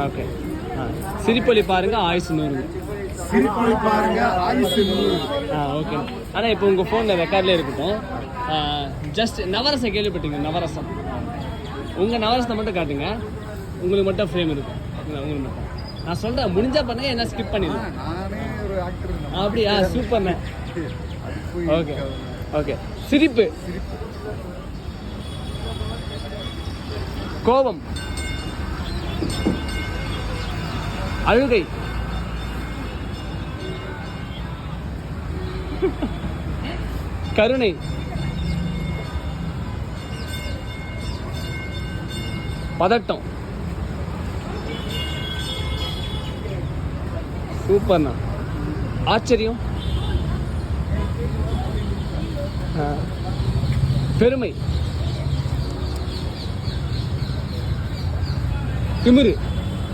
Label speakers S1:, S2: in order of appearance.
S1: Okay. சிரிப்பொலி பாருங்க, ஆயுசு 100.
S2: சிரிப்பொலி பாருங்க, ஆயுசு 100.
S1: ஓகே. ஆனால் இப்போ உங்கள் ஃபோனில் ரெக்கார்ட்லேயே இருக்கட்டும். ஜஸ்ட் நவரசம் கேள்விப்பட்டீங்க? நவரசம், உங்கள் நவரசத்தை மட்டும் காட்டுங்க. உங்களுக்கு மட்டும் ஃப்ரேம் இருக்கும். உங்களுக்கு மட்டும் நான் சொல்கிறேன், முடிஞ்சா பண்ணுங்க, என்ன ஸ்கிப் பண்ணிடலாம்.
S2: நானே ஒரு ஆக்டர்.
S1: அப்படியா? சூப்பர்ண்ணே. Okay okay. சிரிப்பு, கோபம், அழுகை, கருணை, பதட்டம். சூப்பர்ண்ணா. ஆச்சரியம், பெருமை, திமிரு,